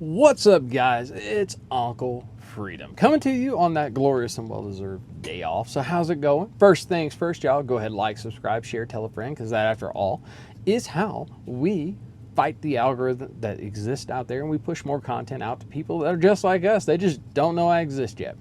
What's up, guys? It's Uncle Freedom coming to you on that glorious and well-deserved day off. So how's it going? First things first, y'all, go ahead, like, subscribe, share, tell a friend, because that, after all, is how we fight the algorithm that exists out there, and we push more content out to people that are just like us. They just don't know I exist yet.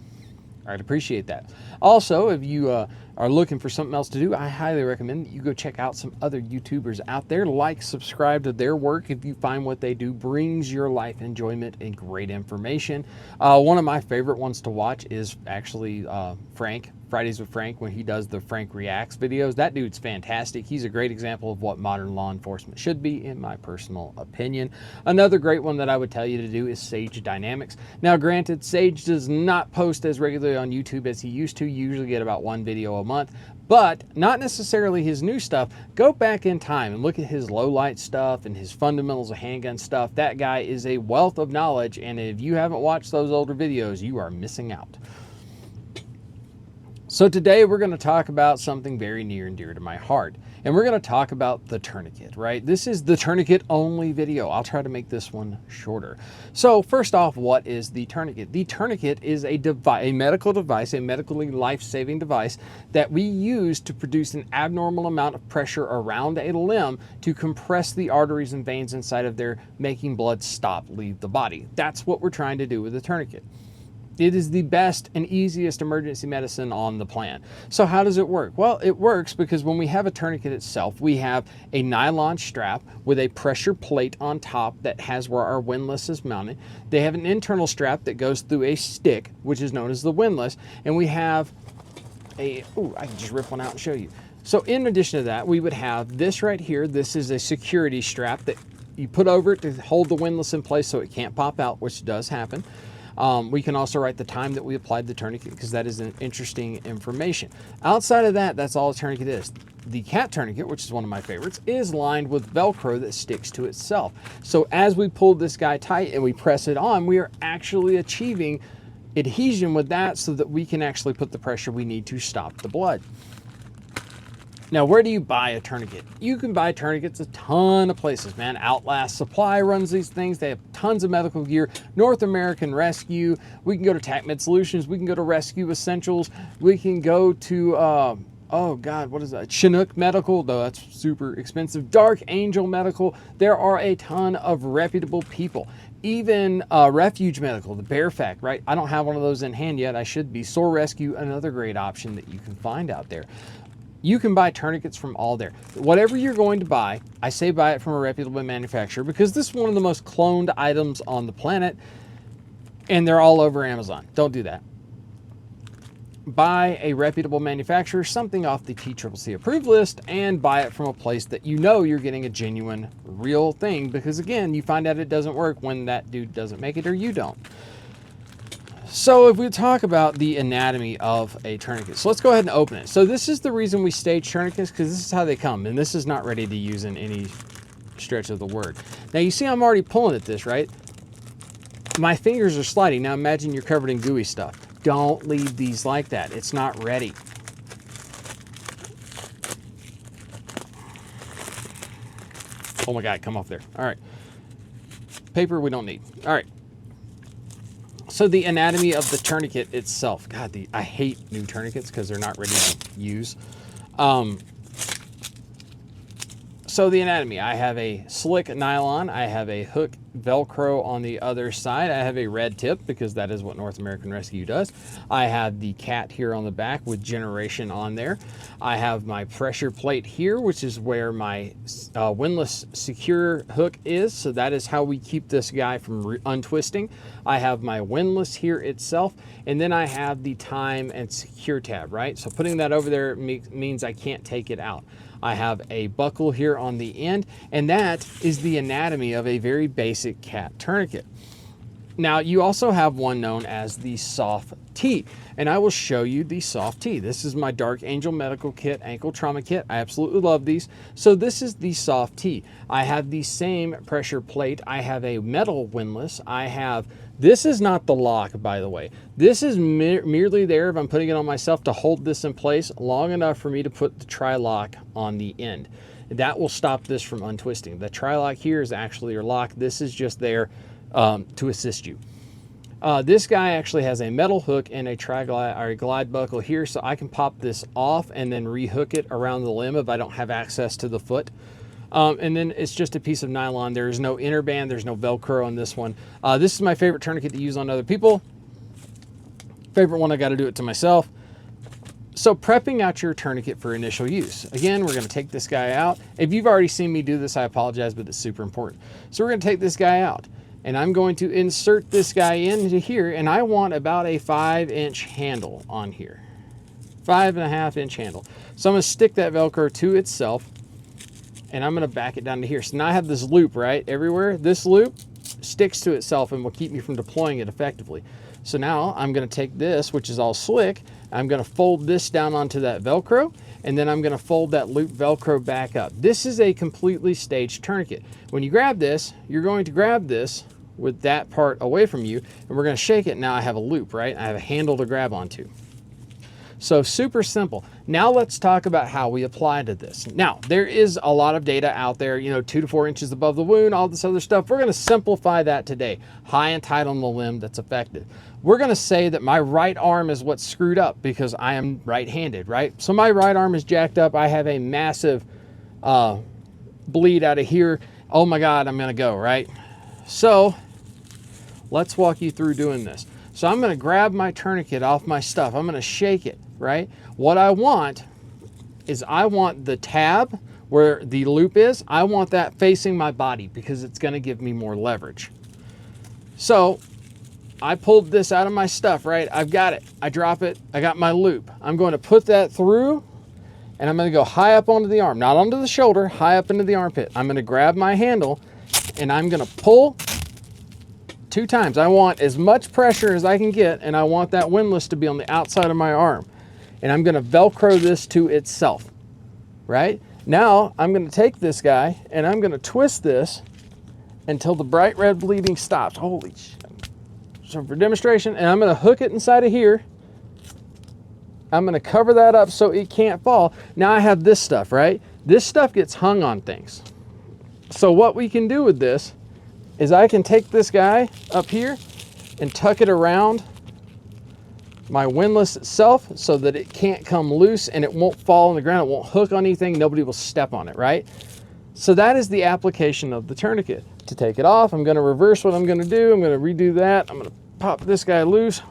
I'd appreciate that. Also, if you are looking for something else to do, I highly recommend that you go check out some other YouTubers out there. Like, subscribe to their work if you find what they do brings your life enjoyment and great information. One of my favorite ones to watch is actually Frank, Fridays with Frank, when he does the Frank Reacts videos. That dude's fantastic. He's a great example of what modern law enforcement should be, in my personal opinion. Another great one that I would tell you to do is Sage Dynamics. Now, granted, Sage does not post as regularly on YouTube as he used to. You usually get about one video a month, but not necessarily his new stuff. Go back in time and look at his low light stuff and his fundamentals of handgun stuff. That guy is a wealth of knowledge, and if you haven't watched those older videos, you are missing out. So today we're going to talk about something very near and dear to my heart, and we're going to talk about the tourniquet, right? This is the tourniquet only video. I'll try to make this one shorter. So first off, what is the tourniquet? The tourniquet is a medical device, a medically life-saving device that we use to produce an abnormal amount of pressure around a limb to compress the arteries and veins inside of there, making blood leave the body. That's what we're trying to do with the tourniquet. It is the best and easiest emergency medicine on the planet. So how does it work? Well, it works because when we have a tourniquet itself, we have a nylon strap with a pressure plate on top that has where our windlass is mounted. They have an internal strap that goes through a stick, which is known as the windlass. And we have I can just rip one out and show you. So in addition to that, we would have this right here. This is a security strap that you put over it to hold the windlass in place so it can't pop out, which does happen. We can also write the time that we applied the tourniquet, because that is an interesting information. Outside of that, that's all a tourniquet is. The cat tourniquet, which is one of my favorites, is lined with Velcro that sticks to itself. So as we pull this guy tight and we press it on, we are actually achieving adhesion with that so that we can actually put the pressure we need to stop the blood. Now, where do you buy a tourniquet? You can buy tourniquets a ton of places, man. Outlast Supply runs these things. They have tons of medical gear. North American Rescue. We can go to TacMed Solutions. We can go to Rescue Essentials. We can go to, oh God, what is that? Chinook Medical, though that's super expensive. Dark Angel Medical. There are a ton of reputable people. Even Refuge Medical, the Bear Fact, right? I don't have one of those in hand yet. I should be. Sore Rescue, another great option that you can find out there. You can buy tourniquets from all there. Whatever you're going to buy, I say buy it from a reputable manufacturer, because this is one of the most cloned items on the planet, and they're all over Amazon. Don't do that. Buy a reputable manufacturer, something off the TCCC approved list, and buy it from a place that you know you're getting a genuine, real thing, because again, you find out it doesn't work when that dude doesn't make it or you don't. So if we talk about the anatomy of a tourniquet, so let's go ahead and open it. So this is the reason we stage tourniquets, because this is how they come, and this is not ready to use in any stretch of the word. Now you see I'm already pulling at this, right? My fingers are sliding. Now imagine you're covered in gooey stuff. Don't leave these like that. It's not ready. Oh my God, come off there. All right. Paper we don't need. All right. So the anatomy of the tourniquet itself. God, I hate new tourniquets because they're not ready to use. So the anatomy, I have a slick nylon. I have a hook Velcro on the other side. I have a red tip because that is what North American Rescue does. I have the cat here on the back with generation on there. I have my pressure plate here, which is where my windlass secure hook is. So that is how we keep this guy from untwisting. I have my windlass here itself, and then I have the time and secure tab, right? So putting that over there means I can't take it out. I have a buckle here on the end, and that is the anatomy of a very basic cat tourniquet. Now, you also have one known as the soft T, and I will show you the soft T. This is my Dark Angel Medical Kit, ankle trauma kit. I absolutely love these. So this is the soft T. I have the same pressure plate. I have a metal windlass. This is not the lock, by the way. This is merely there, if I'm putting it on myself, to hold this in place long enough for me to put the tri-lock on the end. That will stop this from untwisting. The tri-lock here is actually your lock. This is just there to assist you. This guy actually has a metal hook and a glide buckle here, so I can pop this off and then rehook it around the limb if I don't have access to the foot. And then it's just a piece of nylon. There's no inner band, there's no Velcro on this one. This is my favorite tourniquet to use on other people. Favorite one, I got to do it to myself. So prepping out your tourniquet for initial use. Again, we're going to take this guy out. If you've already seen me do this, I apologize, but it's super important. So we're going to take this guy out, and I'm going to insert this guy into here, and I want about a 5-inch handle on here. 5.5-inch handle. So I'm going to stick that Velcro to itself, and I'm going to back it down to here. So now I have this loop, right, everywhere. This loop sticks to itself and will keep me from deploying it effectively. So now I'm going to take this, which is all slick, I'm going to fold this down onto that Velcro, and then I'm going to fold that loop Velcro back up. This is a completely staged tourniquet. When you grab this, you're going to grab this with that part away from you, and we're going to shake it. Now I have a loop, right? I have a handle to grab onto. So super simple. Now let's talk about how we apply to this. Now, there is a lot of data out there, you know, 2 to 4 inches above the wound, all this other stuff. We're going to simplify that today. High and tight on the limb that's affected. We're going to say that my right arm is what's screwed up because I am right-handed, right? So my right arm is jacked up. I have a massive bleed out of here. Oh my God, I'm going to go, right? So let's walk you through doing this. So I'm going to grab my tourniquet off my stuff. I'm going to shake it, right? What I want is I want the tab where the loop is. I want that facing my body because it's going to give me more leverage. So I pulled this out of my stuff, right? I've got it. I drop it. I got my loop. I'm going to put that through, and I'm going to go high up onto the arm, not onto the shoulder, high up into the armpit. I'm going to grab my handle, and I'm going to pull 2 times. I want as much pressure as I can get, and I want that windlass to be on the outside of my arm. And I'm going to Velcro this to itself, right? Now I'm going to take this guy, and I'm going to twist this until the bright red bleeding stops. Holy shit. So for demonstration, and I'm going to hook it inside of here. I'm going to cover that up so it can't fall. Now I have this stuff, right? This stuff gets hung on things. So what we can do with this is I can take this guy up here and tuck it around my windlass itself so that it can't come loose and it won't fall on the ground. It won't hook on anything. Nobody will step on it, right? So that is the application of the tourniquet. To take it off, I'm going to reverse what I'm going to do. I'm going to redo that. I'm going to pop this guy loose,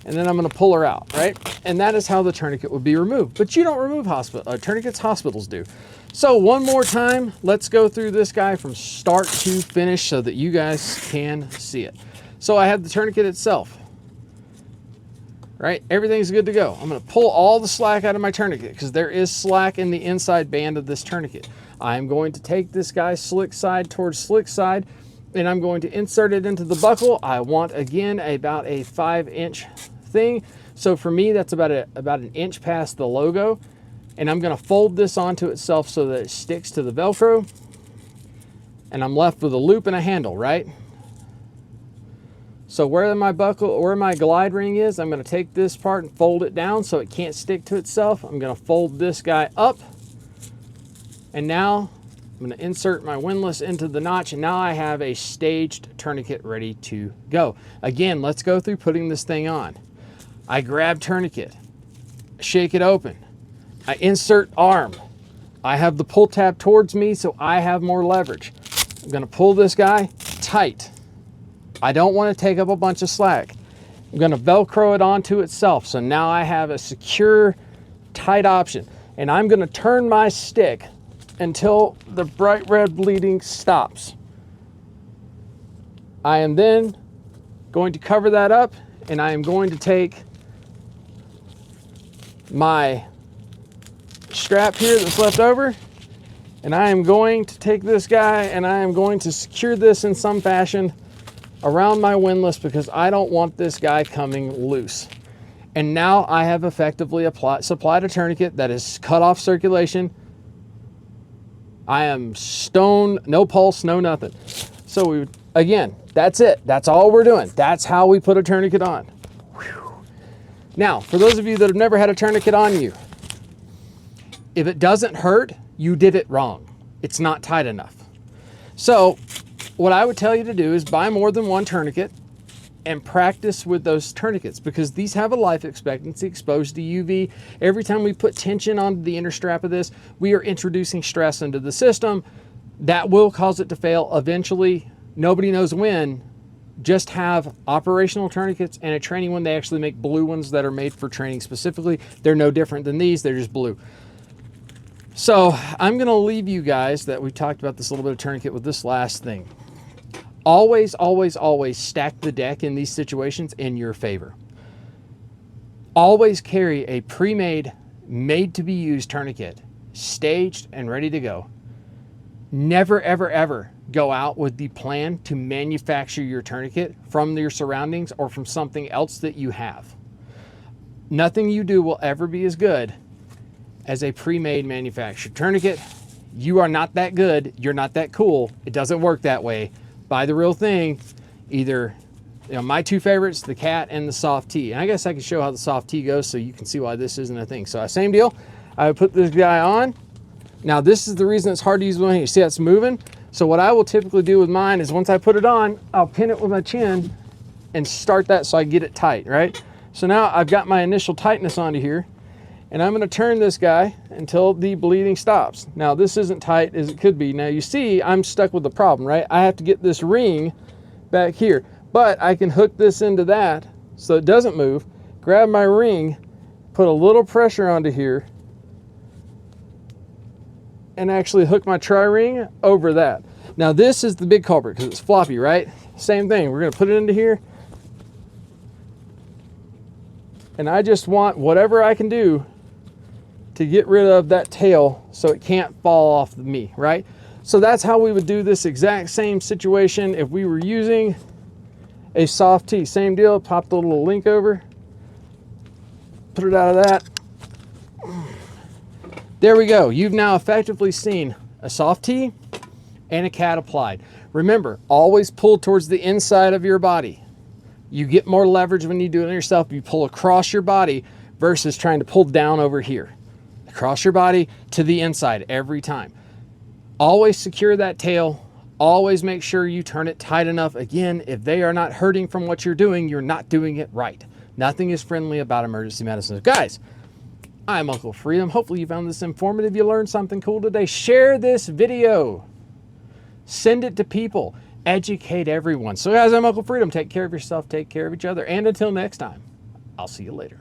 and then I'm going to pull her out, right? And that is how the tourniquet would be removed. But you don't remove tourniquets, hospitals do. So one more time, let's go through this guy from start to finish so that you guys can see it. So I have the tourniquet itself, right? Everything's good to go. I'm going to pull all the slack out of my tourniquet because there is slack in the inside band of this tourniquet. I'm going to take this guy slick side towards slick side, and I'm going to insert it into the buckle. I want, again, about a 5-inch thing. So for me, that's about an inch past the logo. And I'm going to fold this onto itself so that it sticks to the Velcro. And I'm left with a loop and a handle, right? So where my glide ring is, I'm going to take this part and fold it down so it can't stick to itself. I'm going to fold this guy up. And now I'm going to insert my windlass into the notch, and now I have a staged tourniquet ready to go. Again, let's go through putting this thing on. I grab tourniquet, shake it open. I insert arm. I have the pull tab towards me, so I have more leverage. I'm going to pull this guy tight. I don't want to take up a bunch of slack. I'm going to Velcro it onto itself, so now I have a secure, tight option. And I'm going to turn my stick until the bright red bleeding stops. I am then going to cover that up, and I am going to take my strap here that's left over, and I am going to take this guy and I am going to secure this in some fashion around my windlass because I don't want this guy coming loose. And now I have effectively supplied a tourniquet that is cut off circulation. I am stone, no pulse, no nothing. So again, that's it. That's all we're doing. That's how we put a tourniquet on. Whew. Now, for those of you that have never had a tourniquet on you, if it doesn't hurt, you did it wrong. It's not tight enough. So what I would tell you to do is buy more than one tourniquet and practice with those tourniquets, because these have a life expectancy exposed to UV. Every time we put tension on the inner strap of this, we are introducing stress into the system. That will cause it to fail eventually. Nobody knows when. Just have operational tourniquets and a training one. They actually make blue ones that are made for training specifically. They're no different than these, they're just blue. So I'm gonna leave you guys that we talked about this little bit of tourniquet with this last thing. Always, always, always stack the deck in these situations in your favor. Always carry a pre-made, made-to-be-used tourniquet, staged and ready to go. Never, ever, ever go out with the plan to manufacture your tourniquet from your surroundings or from something else that you have. Nothing you do will ever be as good as a pre-made manufactured tourniquet. You are not that good, you're not that cool, it doesn't work that way. Buy the real thing. Either, my two favorites, the Cat and the Soft T. And I guess I can show how the Soft T goes so you can see why this isn't a thing. So same deal, I put this guy on. Now this is the reason it's hard to use one hand. You see how it's moving? So what I will typically do with mine is once I put it on, I'll pin it with my chin and start that so I get it tight, right? So now I've got my initial tightness onto here, and I'm gonna turn this guy until the bleeding stops. Now this isn't tight as it could be. Now you see I'm stuck with the problem, right? I have to get this ring back here, but I can hook this into that so it doesn't move, grab my ring, put a little pressure onto here, and actually hook my tri-ring over that. Now this is the big culprit because it's floppy, right? Same thing, we're gonna put it into here, and I just want whatever I can do to get rid of that tail so it can't fall off of me, right? So that's how we would do this exact same situation if we were using a Soft T. Same deal, pop the little link over, put it out of that. There we go. You've now effectively seen a Soft T and a Cat applied. Remember, always pull towards the inside of your body. You get more leverage when you do it yourself. You pull across your body versus trying to pull down over here. Across your body to the inside every time. Always secure that tail. Always make sure you turn it tight enough. Again, if they are not hurting from what you're doing, you're not doing it right. Nothing is friendly about emergency medicine. Guys, I'm Uncle Freedom. Hopefully you found this informative. You learned something cool today. Share this video. Send it to people. Educate everyone. So guys, I'm Uncle Freedom. Take care of yourself. Take care of each other. And until next time, I'll see you later.